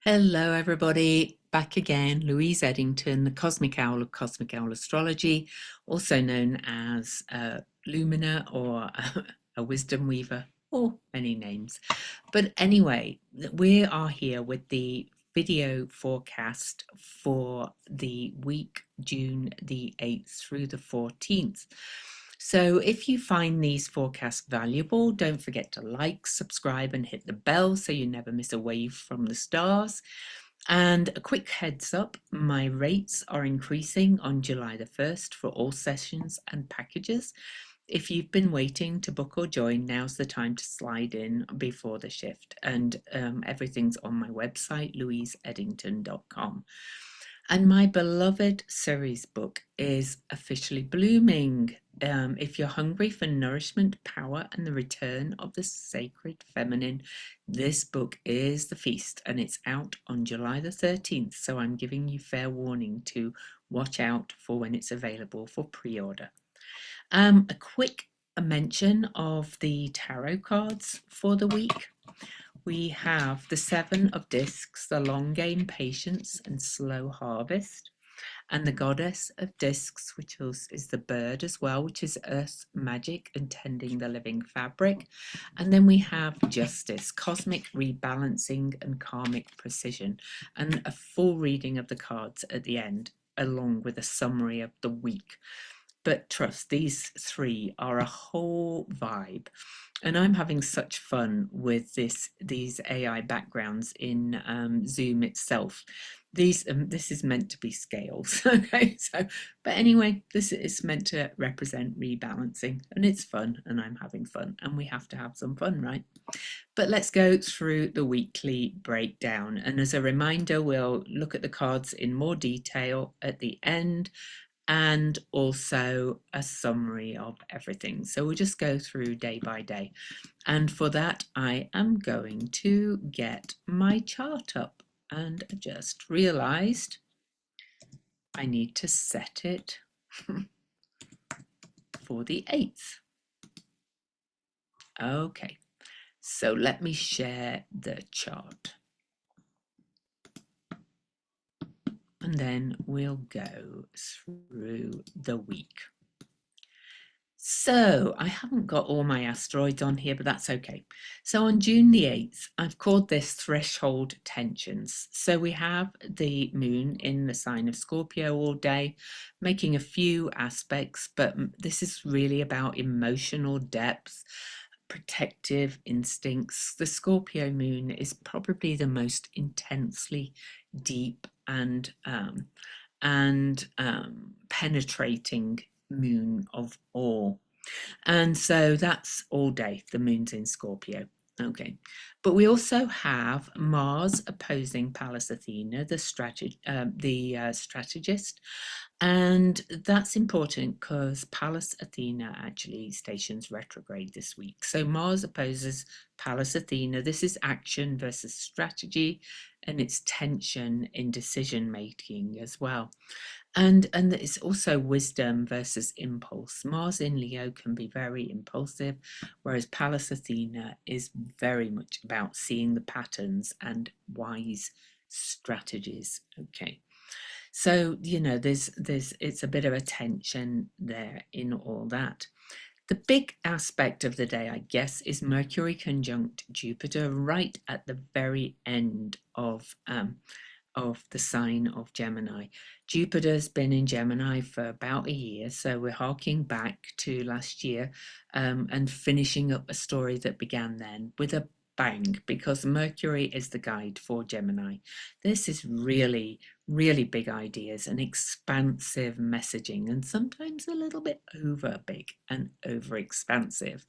Hello, everybody. Back again, Louise Eddington, the Cosmic Owl of Cosmic Owl Astrology, also known as Lumina or a Wisdom Weaver, or many names. But anyway, we are here with the video forecast for the week June the 8th through the 14th. So if you find these forecasts valuable, don't forget to like, subscribe, and hit the bell so you never miss a wave from the stars. And a quick heads up, my rates are increasing on July the 1st for all sessions and packages. If you've been waiting to book or join, now's the time to slide in before the shift. And everything's on my website, louiseeddington.com. And my beloved Ceres book is officially blooming. If you're hungry for nourishment, power, and the return of the sacred feminine, this book is the feast, and it's out on July the 13th. So I'm giving you fair warning to watch out for when it's available for pre-order. A quick mention of the tarot cards for the week. We have the Seven of Discs, the long game, patience, and slow harvest. And the Goddess of Discs, which is the bird as well, which is earth magic and tending the living fabric. And then we have Justice, cosmic rebalancing and karmic precision, and a full reading of the cards at the end, along with a summary of the week. But trust, these three are a whole vibe. And I'm having such fun with these AI backgrounds in Zoom itself. This is meant to be scales, okay? So, but anyway, this is meant to represent rebalancing, and it's fun, and I'm having fun, and we have to have some fun, right? But let's go through the weekly breakdown. And as a reminder, we'll look at the cards in more detail at the end, and also a summary of everything. So we'll just go through day by day. And for that, I am going to get my chart up, and I just realized I need to set it for the 8th. Okay, so let me share the chart. And then we'll go through the week. So I haven't got all my asteroids on here, but that's okay. So on June the 8th, I've called this threshold tensions. So we have the moon in the sign of Scorpio all day, making a few aspects, but this is really about emotional depth, protective instincts. The Scorpio moon is probably the most intensely deep and penetrating moon of all. And so that's all day, the moon's in Scorpio. Okay, but we also have Mars opposing Pallas Athena, the strategist, and that's important because Pallas Athena actually stations retrograde this week. So Mars opposes Pallas Athena. This is action versus strategy, and it's tension in decision making as well. And it's also wisdom versus impulse. Mars in Leo can be very impulsive, whereas Pallas Athena is very much about seeing the patterns and wise strategies. Okay. So, there's it's a bit of a tension there in all that. The big aspect of the day, I guess, is Mercury conjunct Jupiter right at the very end of the sign of Gemini. Jupiter's been in Gemini for about a year, so we're harking back to last year and finishing up a story that began then with a bang, because Mercury is the guide for Gemini. This is really, really big ideas and expansive messaging, and sometimes a little bit over big and over expansive.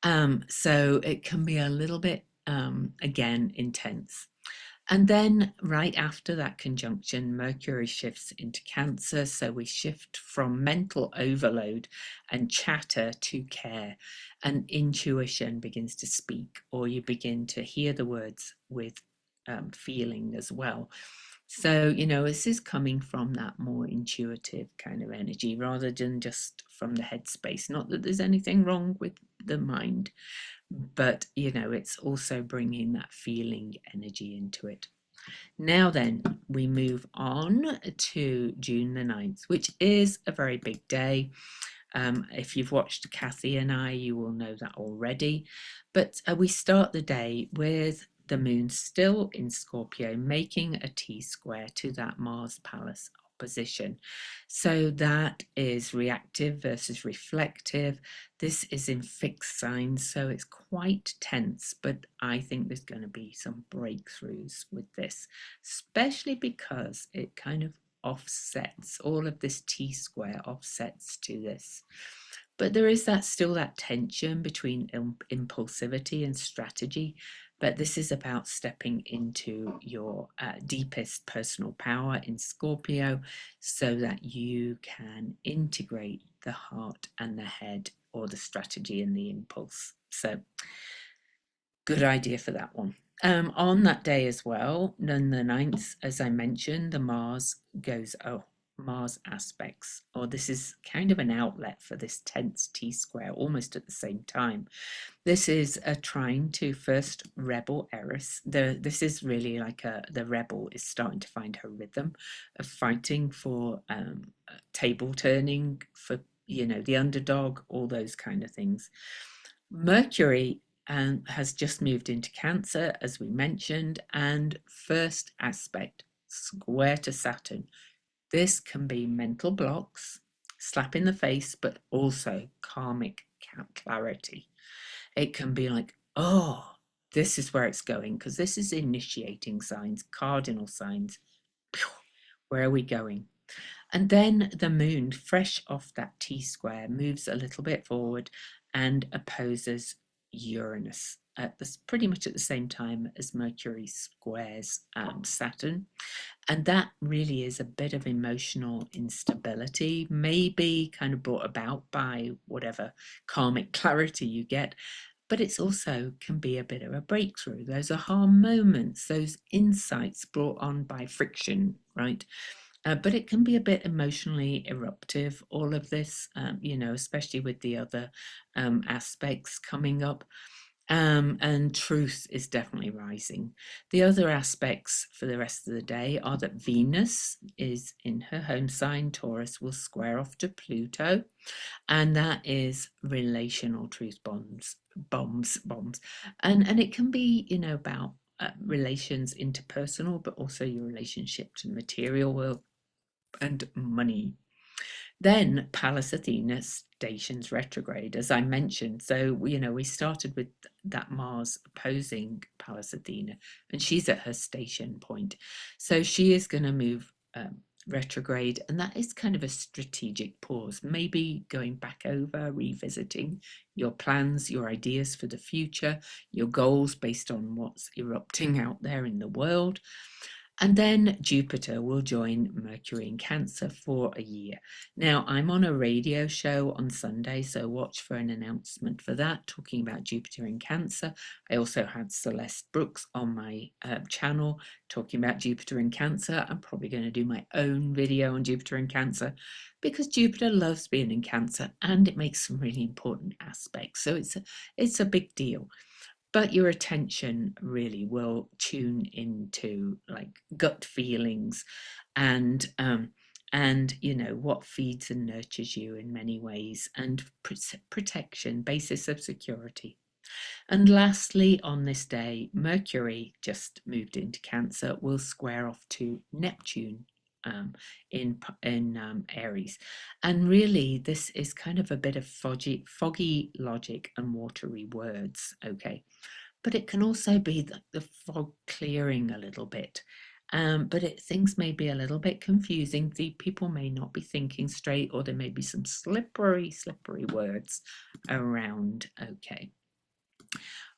So it can be a little bit, again, intense. And then right after that conjunction, Mercury shifts into Cancer. So we shift from mental overload and chatter to care, and intuition begins to speak, or you begin to hear the words with feeling as well. So, this is coming from that more intuitive kind of energy rather than just from the headspace. Not that there's anything wrong with the mind, but it's also bringing that feeling energy into it. Now then, we move on to June the 9th, which is a very big day. If you've watched Kathy and I, you will know that already. But we start the day with the moon still in Scorpio, making a T-square to that Mars Pallas opposition. So that is reactive versus reflective. This is in fixed signs, so it's quite tense, but I think there's going to be some breakthroughs with this, especially because it kind of offsets, all of this T-square offsets to this. But there is still that tension between impulsivity and strategy. But this is about stepping into your deepest personal power in Scorpio so that you can integrate the heart and the head, or the strategy and the impulse. So good idea for that one. On that day as well, on the 9th, as I mentioned, the Mars aspects, or this is kind of an outlet for this tense T-square almost at the same time. This is a trine to first rebel Eris. This is really like the rebel is starting to find her rhythm of fighting for table turning, for the underdog, all those kind of things. Mercury has just moved into Cancer, as we mentioned, and first aspect, square to Saturn. This can be mental blocks, slap in the face, but also karmic clarity. It can be like, oh, this is where it's going, because this is initiating signs, cardinal signs. Where are we going? And then the moon, fresh off that T-square, moves a little bit forward and opposes Uranus at this pretty much at the same time as Mercury squares Saturn. And that really is a bit of emotional instability, maybe kind of brought about by whatever karmic clarity you get. But it's also can be a bit of a breakthrough. Those aha moments, those insights brought on by friction, right? But it can be a bit emotionally eruptive, all of this, especially with the other aspects coming up. And truth is definitely rising. The other aspects for the rest of the day are that Venus is in her home sign, Taurus, will square off to Pluto, and that is relational truth bombs. And it can be, about relations interpersonal, but also your relationship to the material world and money. Then Pallas Athena stations retrograde, as I mentioned. So, we started with that Mars opposing Pallas Athena, and she's at her station point. So she is going to move retrograde, and that is kind of a strategic pause, maybe going back over, revisiting your plans, your ideas for the future, your goals based on what's erupting out there in the world. And then Jupiter will join Mercury in Cancer for a year. Now, I'm on a radio show on Sunday, so watch for an announcement for that, talking about Jupiter in Cancer. I also had Celeste Brooks on my channel talking about Jupiter in Cancer. I'm probably going to do my own video on Jupiter in Cancer because Jupiter loves being in Cancer and it makes some really important aspects. So it's a big deal. But your attention really will tune into like gut feelings and what feeds and nurtures you in many ways, and protection, basis of security. And lastly, on this day, Mercury just moved into Cancer, will square off to Neptune in Aries. And really, this is kind of a bit of foggy logic and watery words, okay? But it can also be the fog clearing a little bit. But things may be a little bit confusing. The people may not be thinking straight, or there may be some slippery words around. Okay.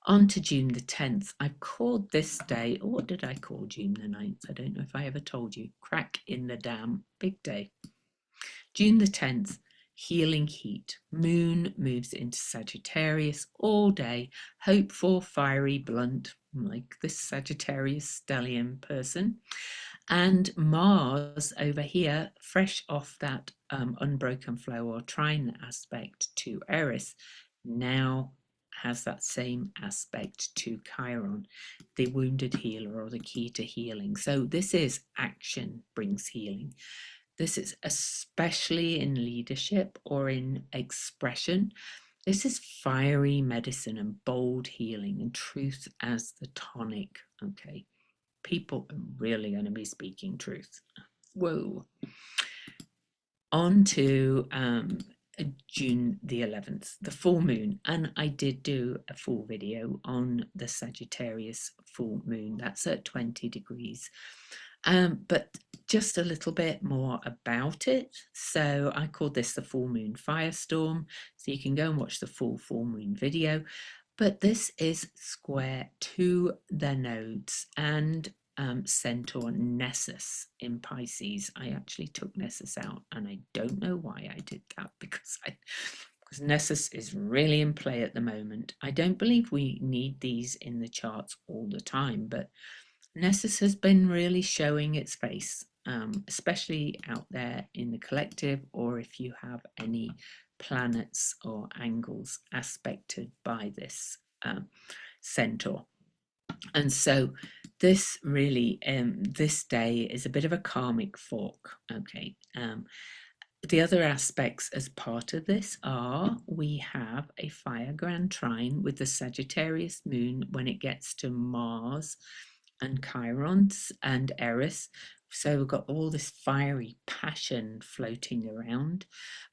On to June the 10th. I've called this day, or what did I call June the 9th? I don't know if I ever told you. Crack in the dam, big day. June the 10th, healing heat. Moon moves into Sagittarius all day. Hopeful, fiery, blunt, like this Sagittarius stellium person. And Mars over here, fresh off that unbroken flow or trine aspect to Eris, now has that same aspect to Chiron, the wounded healer or the key to healing. So this is action brings healing. This is especially in leadership or in expression. This is fiery medicine and bold healing and truth as the tonic. Okay, people are really going to be speaking truth. Whoa. On to June the 11th, the full moon. And I did do a full video on the Sagittarius full moon. That's at 20 degrees. But just a little bit more about it. So I called this the full moon firestorm. So you can go and watch the full moon video. But this is square to the nodes and centaur Nessus in Pisces. I actually took Nessus out, and I don't know why I did that, because Nessus is really in play at the moment. I don't believe we need these in the charts all the time, but Nessus has been really showing its face, especially out there in the collective, or if you have any planets or angles aspected by this centaur. And so this really, this day is a bit of a karmic fork. Okay. The other aspects as part of this are we have a fire grand trine with the Sagittarius moon when it gets to Mars and Chiron's and Eris. So we've got all this fiery passion floating around.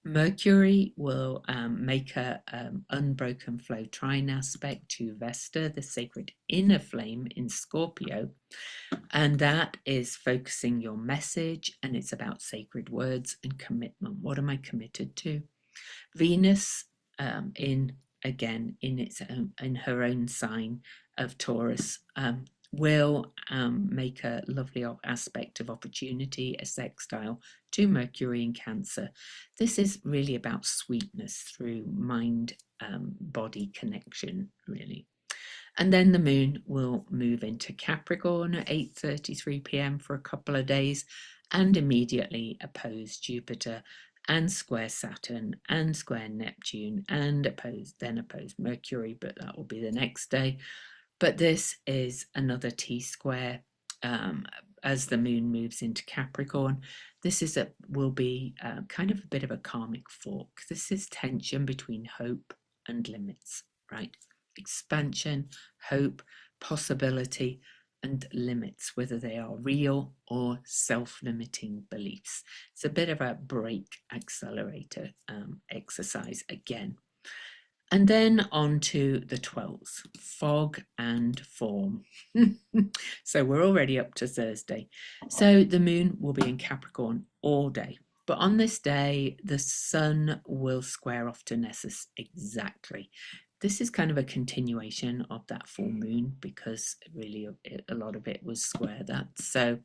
Mercury will make a unbroken flow trine aspect to Vesta, the sacred inner flame in Scorpio. And that is focusing your message, and it's about sacred words and commitment. What am I committed to? Venus in her own sign of Taurus will make a lovely aspect of opportunity, a sextile to Mercury in Cancer. This is really about sweetness through mind body connection, really. And then the moon will move into Capricorn at 8:33 p.m. for a couple of days and immediately oppose Jupiter and square Saturn and square Neptune and oppose Mercury, but that will be the next day. But this is another T-square as the moon moves into Capricorn. This will be kind of a bit of a karmic fork. This is tension between hope and limits, right? Expansion, hope, possibility, and limits, whether they are real or self-limiting beliefs. It's a bit of a brake accelerator exercise again. And then on to the 12th, fog and form. So we're already up to Thursday. So the moon will be in Capricorn all day. But on this day, the sun will square off to Nessus exactly. This is kind of a continuation of that full moon, because really a lot of it was square that. So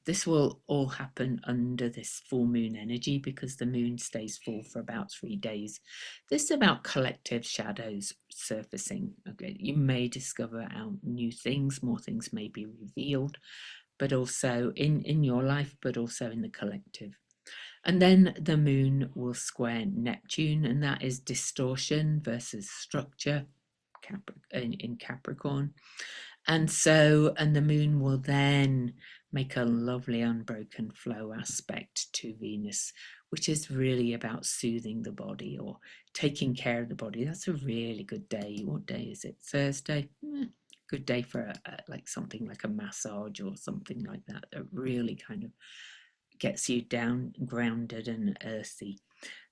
this will all happen under this full moon energy, because the moon stays full for about 3 days. This is about collective shadows surfacing. Okay, you may discover out new things, more things may be revealed, but also in your life, but also in the collective. And then the moon will square Neptune, and that is distortion versus structure in Capricorn. And the moon will then make a lovely unbroken flow aspect to Venus, which is really about soothing the body or taking care of the body. That's a really good day. What day is it? Thursday? Good day for like something like a massage or something like that. That really kind of gets you down, grounded and earthy.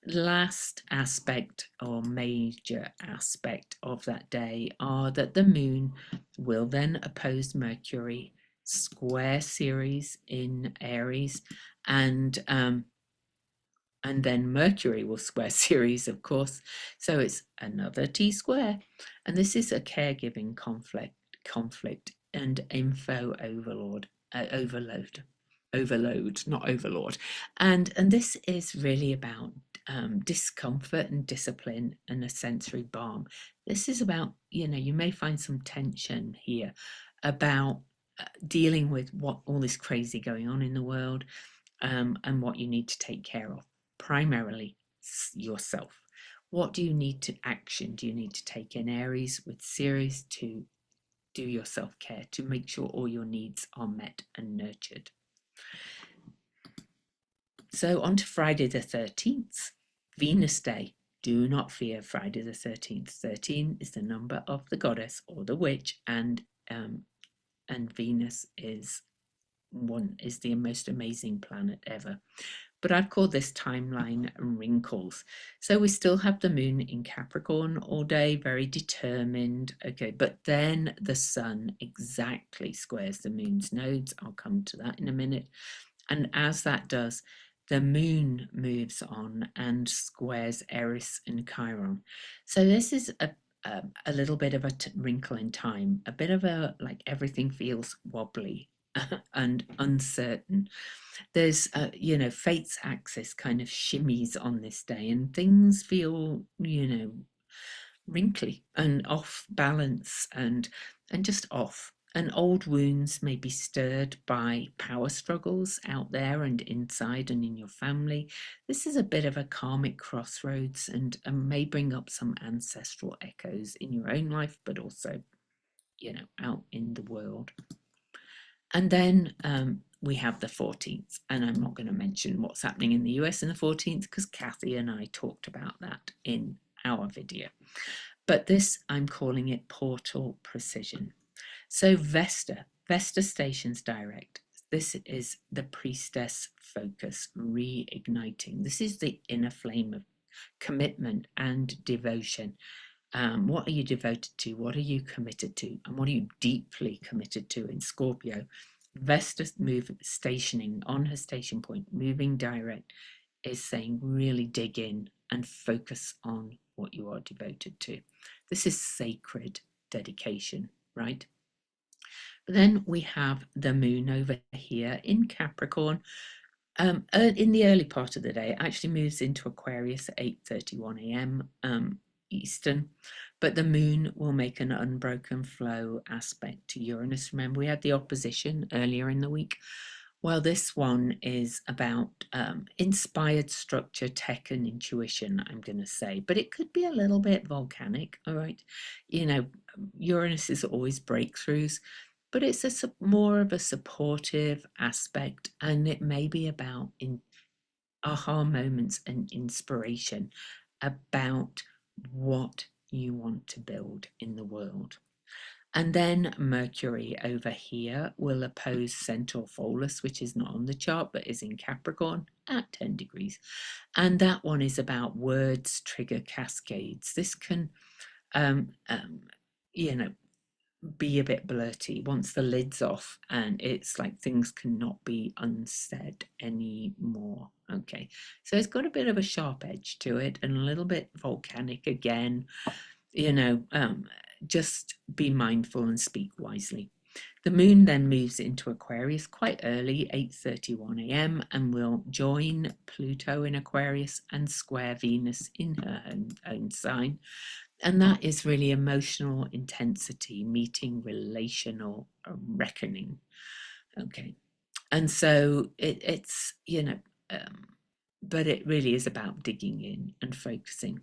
Last aspect or major aspect of that day are that the moon will then oppose Mercury, square Ceres in Aries, and then Mercury will square Ceres, of course. So it's another T square, and this is a caregiving conflict and info overload, not overlord. And this is really about discomfort and discipline and a sensory balm. This is about, you may find some tension here about dealing with what all this crazy going on in the world, and what you need to take care of, primarily yourself. What do you need to action? Do you need to take in Aries with Ceres to do your self-care, to make sure all your needs are met and nurtured? So on to Friday the 13th, Venus Day. Do not fear Friday the 13th. 13 is the number of the goddess or the witch, and Venus is the most amazing planet ever. But I've called this timeline wrinkles. So we still have the moon in Capricorn all day, very determined. Okay, but then the sun exactly squares the moon's nodes. I'll come to that in a minute. And as that does, the moon moves on and squares Eris and Chiron. So this is a little bit of a wrinkle in time, a bit of a, like, everything feels wobbly and uncertain. There's, fate's axis kind of shimmies on this day, and things feel, wrinkly and off balance and just off. And old wounds may be stirred by power struggles out there and inside and in your family. This is a bit of a karmic crossroads and may bring up some ancestral echoes in your own life, but also, out in the world. And then we have the 14th, and I'm not going to mention what's happening in the US in the 14th because Kathy and I talked about that in our video. But this, I'm calling it portal precision. So Vesta stations direct. This is the priestess focus reigniting. This is the inner flame of commitment and devotion. What are you devoted to? What are you committed to? And what are you deeply committed to in Scorpio? Vesta stationing on her station point, moving direct, is saying really dig in and focus on what you are devoted to. This is sacred dedication, right? But then we have the moon over here in Capricorn. In the early part of the day, it actually moves into Aquarius at 8:31 a.m. Eastern, but the moon will make an unbroken flow aspect to Uranus. Remember, we had the opposition earlier in the week. Well, this one is about inspired structure, tech, and intuition, I'm going to say, but it could be a little bit volcanic, all right? Uranus is always breakthroughs, but it's more of a supportive aspect, and it may be about aha moments and inspiration about what you want to build in the world. And then Mercury over here will oppose Centaur Pholus, which is not on the chart, but is in Capricorn at 10 degrees. And that one is about words trigger cascades. This can, be a bit blurty once the lid's off, and it's like things cannot be unsaid anymore. Okay, so it's got a bit of a sharp edge to it and a little bit volcanic again. Just be mindful and speak wisely. The moon then moves into Aquarius quite early, 8:31 a.m., and will join Pluto in Aquarius and square Venus in her own sign. And that is really emotional intensity meeting relational reckoning. Okay. And so it's, but it really is about digging in and focusing.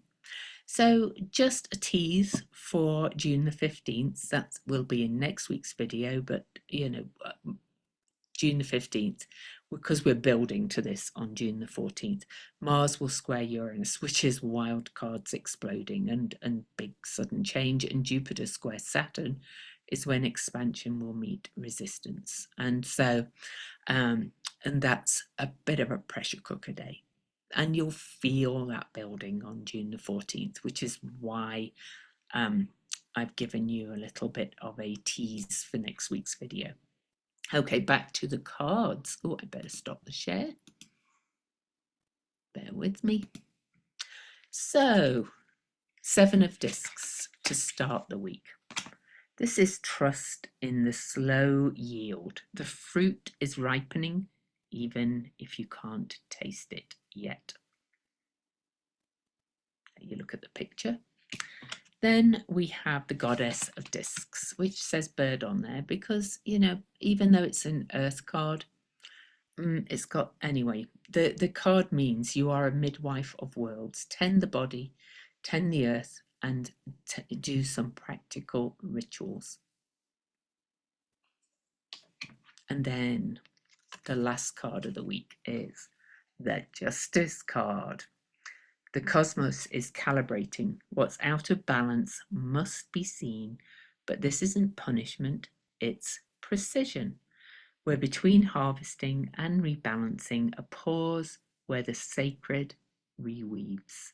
So just a tease for June the 15th, that will be in next week's video, but June the 15th, because we're building to this on June the 14th, Mars will square Uranus, which is wild cards exploding and big sudden change, and Jupiter square Saturn is when expansion will meet resistance. And so, and that's a bit of a pressure cooker day. And you'll feel that building on June the 14th, which is why I've given you a little bit of a tease for next week's video. Okay, back to the cards. Oh, I better stop the share. Bear with me. So, 7 of Discs to start the week. This is trust in the slow yield. The fruit is ripening, even if you can't taste it yet. You look at the picture. Then we have the Goddess of Discs, which says bird on there because, even though it's an earth card, it's got, anyway, the card means you are a midwife of worlds. Tend the body, tend the earth, and do some practical rituals. And then the last card of the week is the Justice card. The cosmos is calibrating. What's out of balance must be seen, but this isn't punishment, it's precision. We're between harvesting and rebalancing, a pause where the sacred reweaves.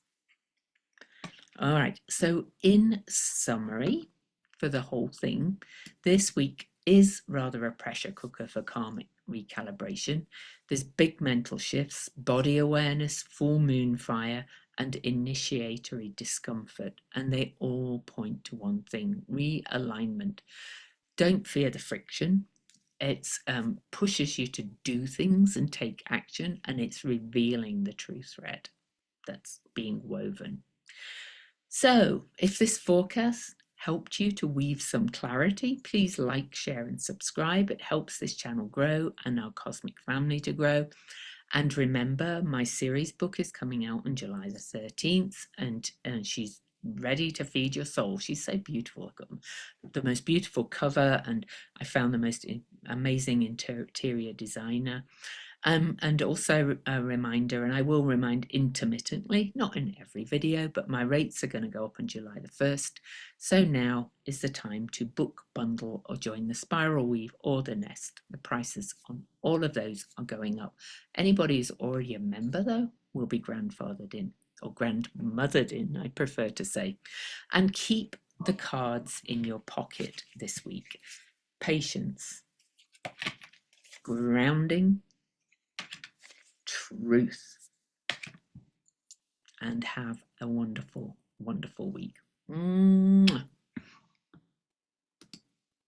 All right, so in summary for the whole thing, this week is rather a pressure cooker for karmic recalibration. There's big mental shifts, body awareness, full moon fire, and initiatory discomfort, and they all point to one thing: realignment. Don't fear the friction. It pushes you to do things and take action, and it's revealing the true thread that's being woven. So, if this forecast helped you to weave some clarity, please like, share, and subscribe. It helps this channel grow and our cosmic family to grow. And remember, my Ceres book is coming out on July the 13th, and she's ready to feed your soul. She's so beautiful. I've got the most beautiful cover, and I found the most amazing interior designer. And also a reminder, and I will remind intermittently, not in every video, but my rates are going to go up on July the 1st. So now is the time to book, bundle, or join the Spiral Weave or the Nest. The prices on all of those are going up. Anybody who's already a member, though, will be grandfathered in, or grandmothered in, I prefer to say. And keep the cards in your pocket this week. Patience, grounding, truth, and have a wonderful, wonderful week. Mwah.